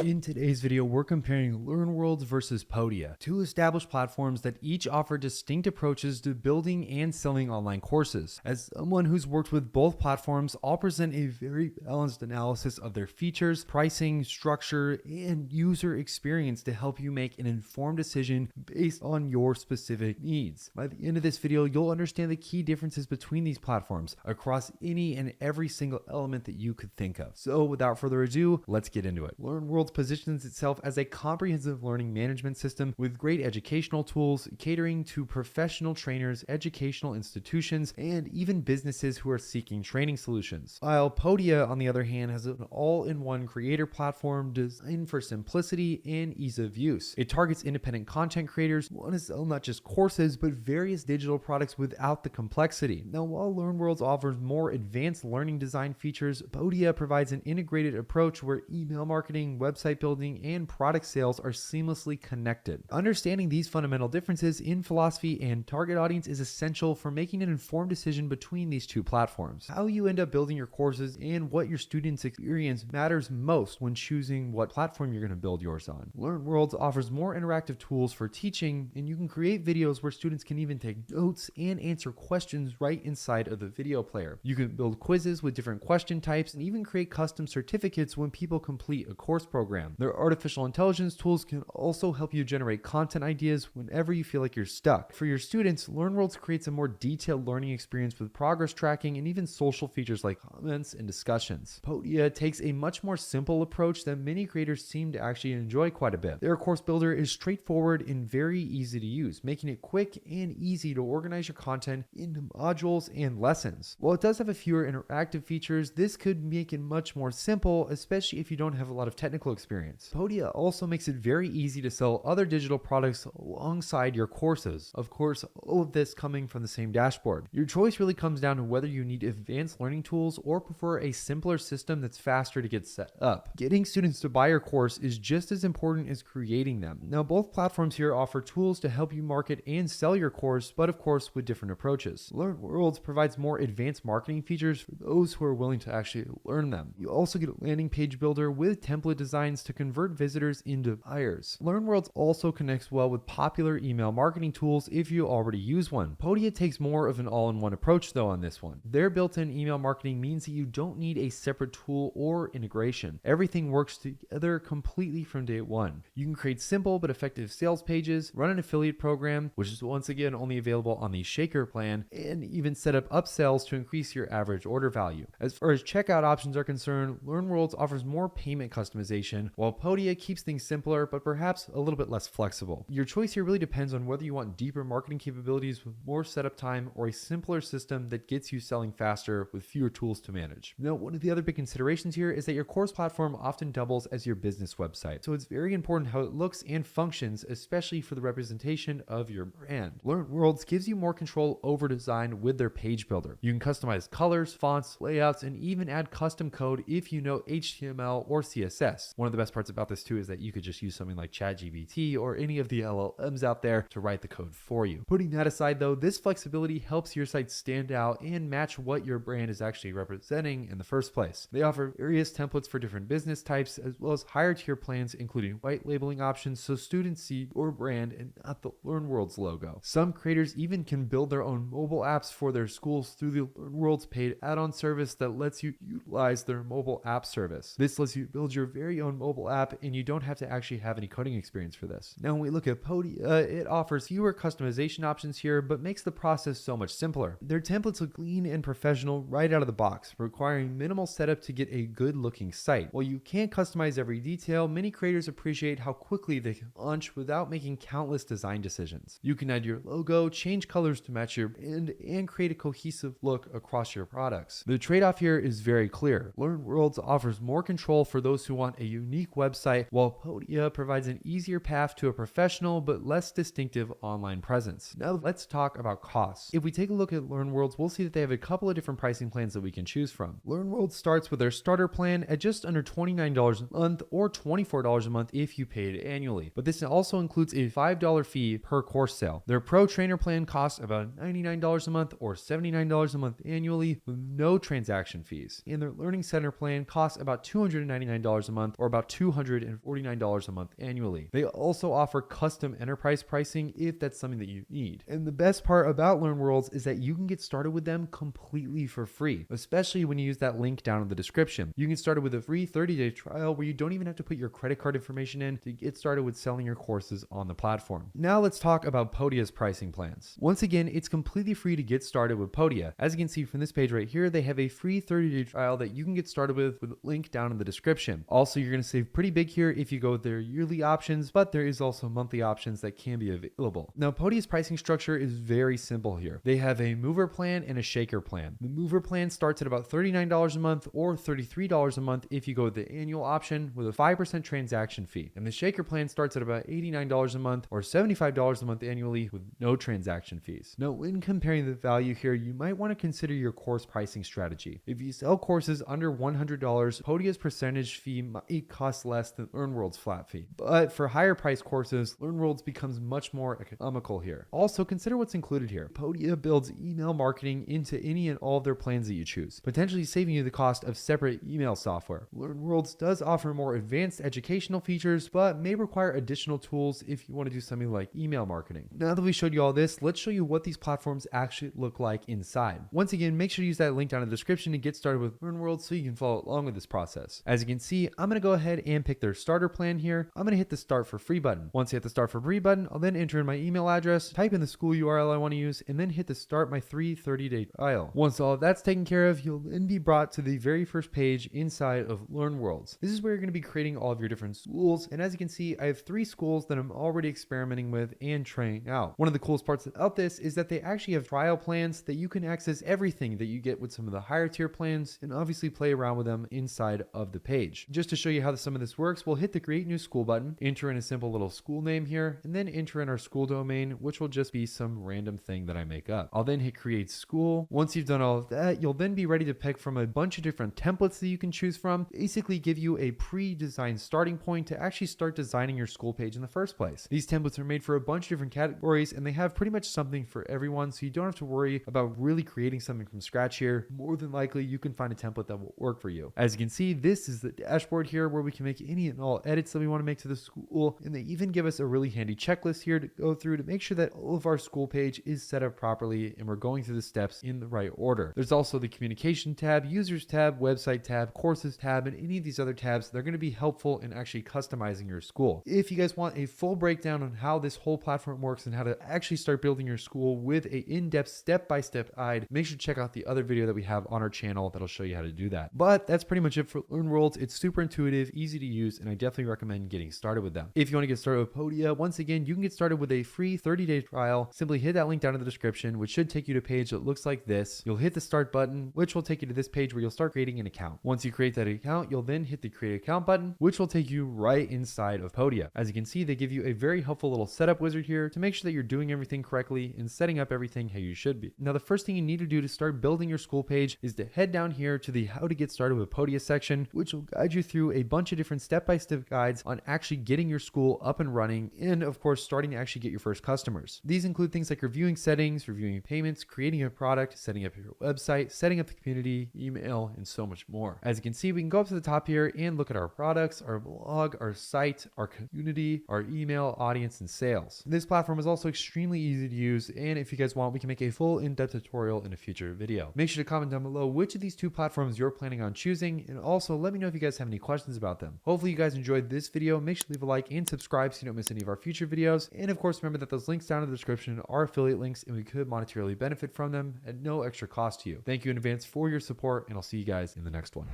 In today's video, we're comparing LearnWorlds versus Podia, two established platforms that each offer distinct approaches to building and selling online courses. As someone who's worked with both platforms, I'll present a very balanced analysis of their features, pricing, structure, and user experience to help you make an informed decision based on your specific needs. By the end of this video, you'll understand the key differences between these platforms across any and every single element that you could think of. So without further ado, let's get into it. LearnWorlds positions itself as a comprehensive learning management system with great educational tools, catering to professional trainers, educational institutions, and even businesses who are seeking training solutions. While Podia, on the other hand, has an all-in-one creator platform designed for simplicity and ease of use. It targets independent content creators who want to sell not just courses, but various digital products without the complexity. Now, while LearnWorlds offers more advanced learning design features, Podia provides an integrated approach where email marketing, website building, and product sales are seamlessly connected. Understanding these fundamental differences in philosophy and target audience is essential for making an informed decision between these two platforms. How you end up building your courses and what your students experience matters most when choosing what platform you're going to build yours on. LearnWorlds offers more interactive tools for teaching, and you can create videos where students can even take notes and answer questions right inside of the video player. You can build quizzes with different question types and even create custom certificates when people complete a course program. Their artificial intelligence tools can also help you generate content ideas whenever you feel like you're stuck. For your students, LearnWorlds creates a more detailed learning experience with progress tracking and even social features like comments and discussions. Podia takes a much more simple approach that many creators seem to actually enjoy quite a bit. Their course builder is straightforward and very easy to use, making it quick and easy to organize your content into modules and lessons. While it does have a fewer interactive features, this could make it much more simple, especially if you don't have a lot of technical experience. Podia also makes it very easy to sell other digital products alongside your courses. Of course, all of this coming from the same dashboard. Your choice really comes down to whether you need advanced learning tools or prefer a simpler system that's faster to get set up. Getting students to buy your course is just as important as creating them. Now, both platforms here offer tools to help you market and sell your course, but of course with different approaches. LearnWorlds provides more advanced marketing features for those who are willing to actually learn them. You also get a landing page builder with template designs to convert visitors into buyers. LearnWorlds also connects well with popular email marketing tools if you already use one. Podia takes more of an all-in-one approach though on this one. Their built-in email marketing means that you don't need a separate tool or integration. Everything works together completely from day one. You can create simple but effective sales pages, run an affiliate program, which is once again only available on the Shaker plan, and even set up upsells to increase your average order value. As far as checkout options are concerned, LearnWorlds offers more payment customization, while Podia keeps things simpler but perhaps a little bit less flexible. Your choice here really depends on whether you want deeper marketing capabilities with more setup time or a simpler system that gets you selling faster with fewer tools to manage. Now, one of the other big considerations here is that your course platform often doubles as your business website, so it's very important how it looks and functions, especially for the representation of your brand. LearnWorlds gives you more control over design with their page builder. You can customize colors, fonts, layouts, and even add custom code if you know HTML or CSS. One of the best parts about this too is that you could just use something like ChatGPT or any of the LLMs out there to write the code for you. Putting that aside though, this flexibility helps your site stand out and match what your brand is actually representing in the first place. They offer various templates for different business types as well as higher tier plans, including white labeling options so students see your brand and not the LearnWorlds logo. Some creators even can build their own mobile apps for their schools through the LearnWorlds paid add-on service that lets you utilize their mobile app service. This lets you build your very own mobile app and you don't have to actually have any coding experience for this. Now, when we look at Podia, it offers fewer customization options here, but makes the process so much simpler. Their templates look clean and professional right out of the box, requiring minimal setup to get a good looking site. While you can't customize every detail, many creators appreciate how quickly they can launch without making countless design decisions. You can add your logo, change colors to match your brand, and create a cohesive look across your products. The trade-off here is very clear. LearnWorlds offers more control for those who want a unique website, while Podia provides an easier path to a professional but less distinctive online presence. Now let's talk about costs. If we take a look at LearnWorlds, we'll see that they have a couple of different pricing plans that we can choose from. LearnWorlds starts with their starter plan at just under $29 a month or $24 a month if you pay it annually. But this also includes a $5 fee per course sale. Their Pro Trainer plan costs about $99 a month or $79 a month annually with no transaction fees. And their Learning Center plan costs about $299 a month or or about $249 a month annually. They also offer custom enterprise pricing if that's something that you need. And the best part about LearnWorlds is that you can get started with them completely for free, especially when you use that link down in the description. You can get started with a free 30-day trial where you don't even have to put your credit card information in to get started with selling your courses on the platform. Now let's talk about Podia's pricing plans. Once again, it's completely free to get started with Podia. As you can see from this page right here, they have a free 30-day trial that you can get started with a link down in the description. Also, you're going to save pretty big here if you go with their yearly options, but there is also monthly options that can be available. Now, Podia's pricing structure is very simple here. They have a mover plan and a shaker plan. The mover plan starts at about $39 a month or $33 a month if you go with the annual option with a 5% transaction fee. And the shaker plan starts at about $89 a month or $75 a month annually with no transaction fees. Now, when comparing the value here, you might want to consider your course pricing strategy. If you sell courses under $100, Podia's percentage fee might cost less than LearnWorlds' flat fee. But for higher price courses, LearnWorlds becomes much more economical here. Also, consider what's included here. Podia builds email marketing into any and all of their plans that you choose, potentially saving you the cost of separate email software. LearnWorlds does offer more advanced educational features, but may require additional tools if you want to do something like email marketing. Now that we showed you all this, let's show you what these platforms actually look like inside. Once again, make sure to use that link down in the description to get started with LearnWorlds so you can follow along with this process. As you can see, I'm going to go ahead and pick their starter plan here. I'm going to hit the start for free button. Once I hit the start for free button, I'll then enter in my email address, type in the school URL I want to use, and then hit the start my free 30-day trial. Once all of that's taken care of, you'll then be brought to the very first page inside of LearnWorlds. This is where you're going to be creating all of your different schools. And as you can see, I have 3 schools that I'm already experimenting with and trying out. One of the coolest parts about this is that they actually have trial plans that you can access everything that you get with some of the higher tier plans and obviously play around with them inside of the page. Just to show you how some of this works, we'll hit the create new school button, enter in a simple little school name here, and then enter in our school domain, which will just be some random thing that I make up. I'll then hit create school. Once you've done all of that, you'll then be ready to pick from a bunch of different templates that you can choose from, basically give you a pre-designed starting point to actually start designing your school page in the first place. These templates are made for a bunch of different categories and they have pretty much something for everyone, so you don't have to worry about really creating something from scratch here. More than likely, you can find a template that will work for you. As you can see, this is the dashboard here where we can make any and all edits that we want to make to the school, and they even give us a really handy checklist here to go through to make sure that all of our school page is set up properly and we're going through the steps in the right order. There's also the communication tab, users tab, website tab, courses tab, and any of these other tabs. They're going to be helpful in actually customizing your school. If you guys want a full breakdown on how this whole platform works and how to actually start building your school with a in-depth step-by-step guide, make sure to check out the other video that we have on our channel that'll show you how to do that. But that's pretty much it for LearnWorlds. It's super intuitive, easy to use, and I definitely recommend getting started with them. If you want to get started with Podia, once again, you can get started with a free 30-day trial. Simply hit that link down in the description, which should take you to a page that looks like this. You'll hit the start button, which will take you to this page where you'll start creating an account. Once you create that account, you'll then hit the create account button, which will take you right inside of Podia. As you can see, they give you a very helpful little setup wizard here to make sure that you're doing everything correctly and setting up everything how you should be. Now, the first thing you need to do to start building your school page is to head down here to the how to get started with Podia section, which will guide you through a bunch of different step-by-step guides on actually getting your school up and running and, of course, starting to actually get your first customers. These include things like reviewing settings, reviewing payments, creating a product, setting up your website, setting up the community, email, and so much more. As you can see, we can go up to the top here and look at our products, our blog, our site, our community, our email, audience, and sales. This platform is also extremely easy to use, and if you guys want, we can make a full in-depth tutorial in a future video. Make sure to comment down below which of these 2 platforms you're planning on choosing, and also let me know if you guys have any questions about them. Hopefully you guys enjoyed this video. Make sure to leave a like and subscribe so you don't miss any of our future videos. And of course, remember that those links down in the description are affiliate links and we could monetarily benefit from them at no extra cost to you. Thank you in advance for your support, and I'll see you guys in the next one.